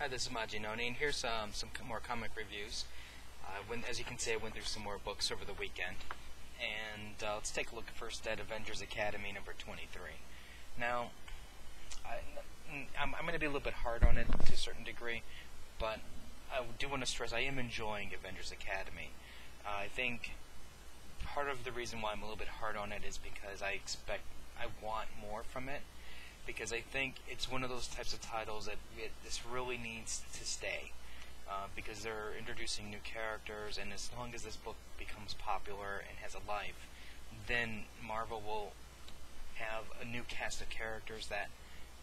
Hi, this is Majinoni, and here's some more comic reviews. As you can see, I went through some more books over the weekend. And let's take a look first at Avengers Academy number 23. Now, I'm going to be a little bit hard on it to a certain degree, but I do want to stress I am enjoying Avengers Academy. I think part of the reason why I'm a little bit hard on it is because I want more from it. Because I think it's one of those types of titles that this really needs to stay. Because they're introducing new characters, and as long as this book becomes popular and has a life, then Marvel will have a new cast of characters that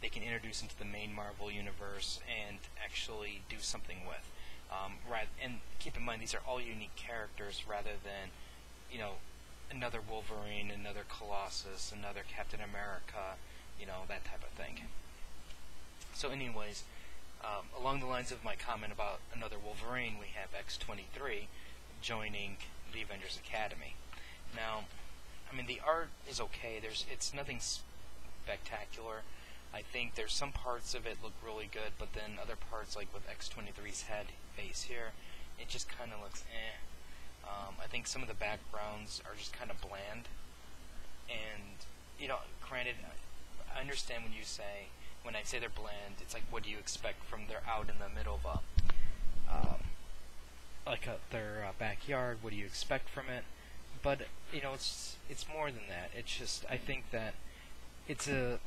they can introduce into the main Marvel universe and actually do something with. And keep in mind, these are all unique characters rather than, another Wolverine, another Colossus, another Captain America, that type of thing. So anyways, along the lines of my comment about another Wolverine, we have X-23 joining the Avengers Academy. Now, the art is okay. It's nothing spectacular. I think there's some parts of it look really good, but then other parts, like with X-23's head face here, it just kind of looks eh. I think some of the backgrounds are just kind of bland. And, granted, I understand when I say they're bland, it's like, what do you expect from they're out in the middle of their backyard? What do you expect from it? But it's more than that. It's just, I think that it's I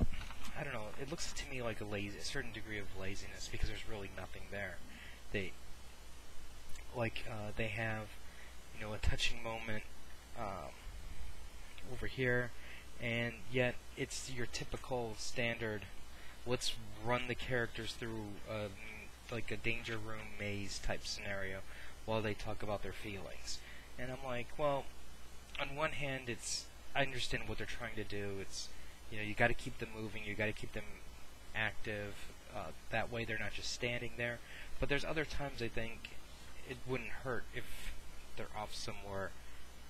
don't know. It looks to me like a certain degree of laziness because there's really nothing there. They have a touching moment over here. And yet, it's your typical standard, let's run the characters through like a danger room maze type scenario while they talk about their feelings. And I'm like, well, on one hand, I understand what they're trying to do. It's, you got to keep them moving, you got to keep them active. That way they're not just standing there. But there's other times I think it wouldn't hurt if they're off somewhere,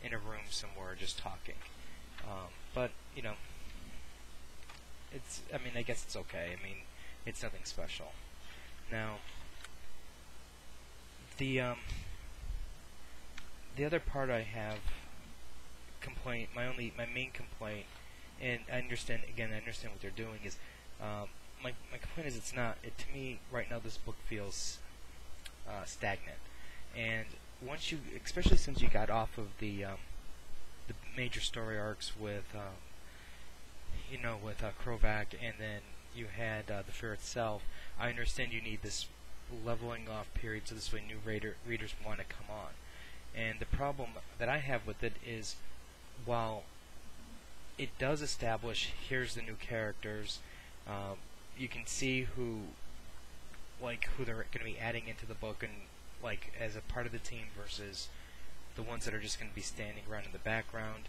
in a room somewhere, just talking. But, I guess it's okay. It's nothing special. Now, the other part I have my main complaint, and I understand what they're doing, is, my complaint is to me, right now, this book feels, stagnant. And especially since you got off of the major story arcs with Krovac, and then you had the Fear itself. I understand you need this leveling off period so this way new readers want to come on. And the problem that I have with it is, while it does establish here's the new characters, you can see who they're going to be adding into the book and as a part of the team versus the ones that are just going to be standing around in the background,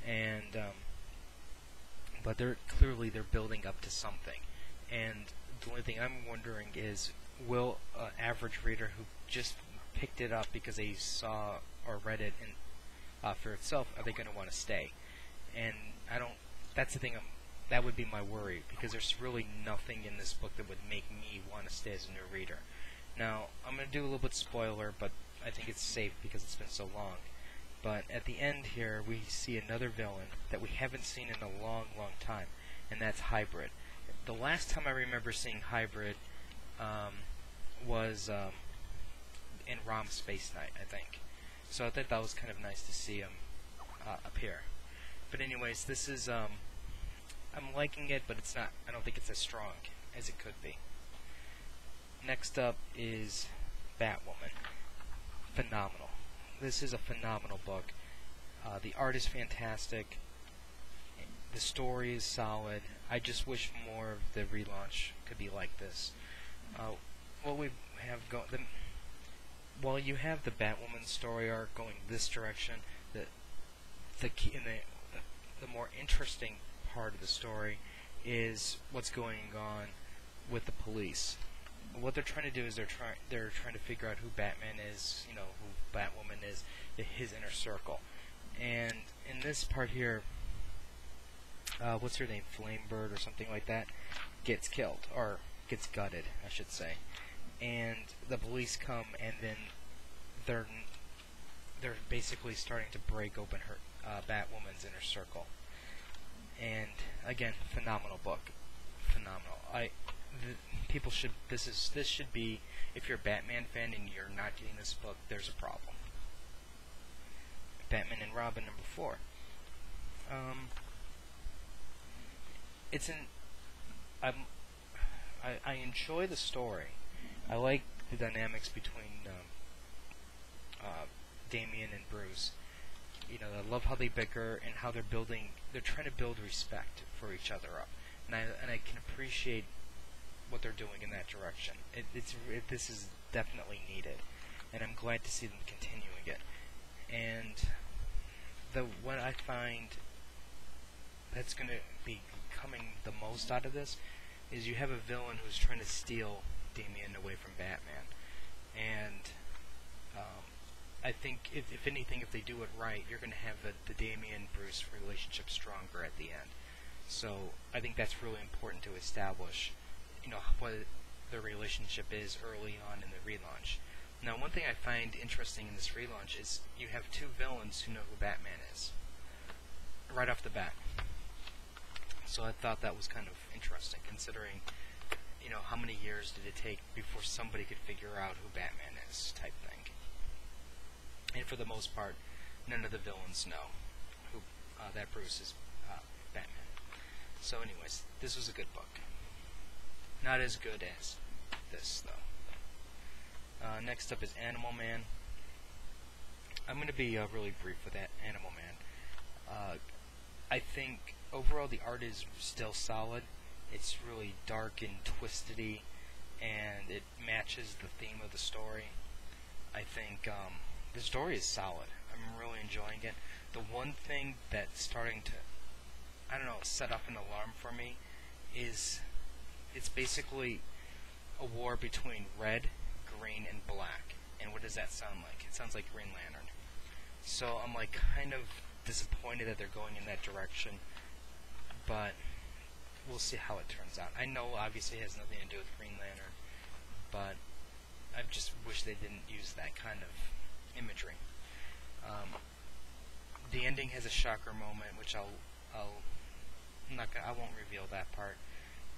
and but they're building up to something. And the only thing I'm wondering is, will an average reader who just picked it up because they saw or read it in for itself, are they going to want to stay? And that's the thing. That would be my worry, because there's really nothing in this book that would make me want to stay as a new reader. Now, I'm going to do a little bit spoiler, but I think it's safe because it's been so long. But at the end here, we see another villain that we haven't seen in a long, long time, and that's Hybrid. The last time I remember seeing Hybrid was in Rom's Space Knight, I think. So I thought that was kind of nice to see him appear. But anyways, this is, I'm liking it, but it's not, I don't think it's as strong as it could be. Next up is Batwoman. Phenomenal. This is a phenomenal book. The art is fantastic. The story is solid. I just wish more of the relaunch could be like this. While you have the Batwoman story arc going this direction, the more interesting part of the story is what's going on with the police. What they're trying to do is they're trying to figure out who Batman is, who Batwoman is, his inner circle. And in this part here, what's her name, Flamebird or something like that, gets killed, or gets gutted, I should say. and the police come, and then they're they're basically starting to break open her Batwoman's inner circle. And again, phenomenal book, phenomenal. People should this should be, if you're a Batman fan and you're not getting this book, there's a problem. Batman and Robin #4. It's an I enjoy the story. I like the dynamics between Damian and Bruce. You know, I love how they bicker and how they're trying to build respect for each other up. And I can appreciate what they're doing in that direction. This is definitely needed, and I'm glad to see them continuing it. And what I find that's going to be coming the most out of this is you have a villain who's trying to steal Damian away from Batman, and I think if anything, if they do it right, you're going to have the Damian-Bruce relationship stronger at the end. So I think that's really important to establish, you know, what the relationship is early on in the relaunch. Now, one thing I find interesting in this relaunch is you have two villains who know who Batman is right off the bat. So I thought that was kind of interesting, considering, you know, how many years did it take before somebody could figure out who Batman is, type thing. And for the most part, none of the villains know who that Bruce is Batman. So anyways, this was a good book. Not as good as this, though. Next up is Animal Man. I'm going to be really brief with that Animal Man. I think overall the art is still solid. It's really dark and twisty, and it matches the theme of the story. I think the story is solid. I'm really enjoying it. The one thing that's starting to, I don't know, set up an alarm for me is it's basically a war between red, green, and black. And what does that sound like? It sounds like Green Lantern. So I'm like kind of disappointed that they're going in that direction, but we'll see how it turns out. I know obviously it has nothing to do with Green Lantern, but I just wish they didn't use that kind of imagery. The ending has a shocker moment, which I won't reveal that part.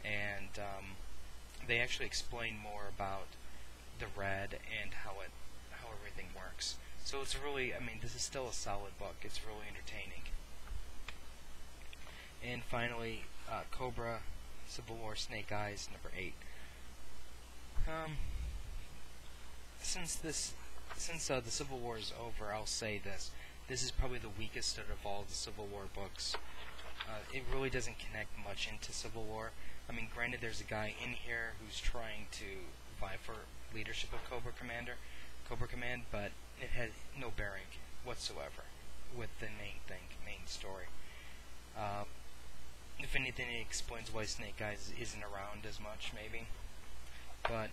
And they actually explain more about the red and how everything works. So it's really, I mean, this is still a solid book. It's really entertaining. And finally, Cobra, Civil War, Snake Eyes, #8. Since the Civil War is over, I'll say this. This is probably the weakest out of all the Civil War books. It really doesn't connect much into Civil War. I mean, granted, there's a guy in here who's trying to vie for leadership of Cobra Command, but it has no bearing whatsoever with the main story. If anything, it explains why Snake Eyes isn't around as much, maybe. But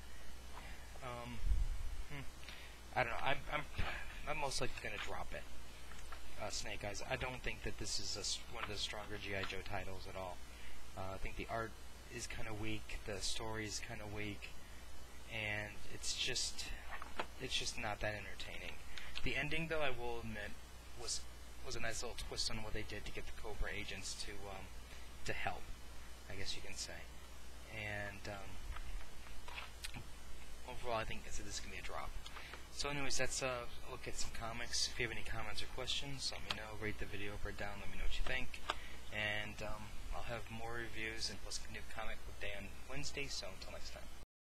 I don't know. I'm most likely going to drop it. Snake Eyes. I don't think that this is one of the stronger G.I. Joe titles at all. I think the art is kind of weak, the story is kind of weak, and it's just not that entertaining. The ending, though, I will admit, was a nice little twist on what they did to get the Cobra agents to help, I guess you can say. And overall, I think this is going to be a drop. So anyways, that's a look at some comics. If you have any comments or questions, let me know. Rate the video up or down. Let me know what you think. And I'll have more reviews and plus a new comic book day on Wednesday. So until next time.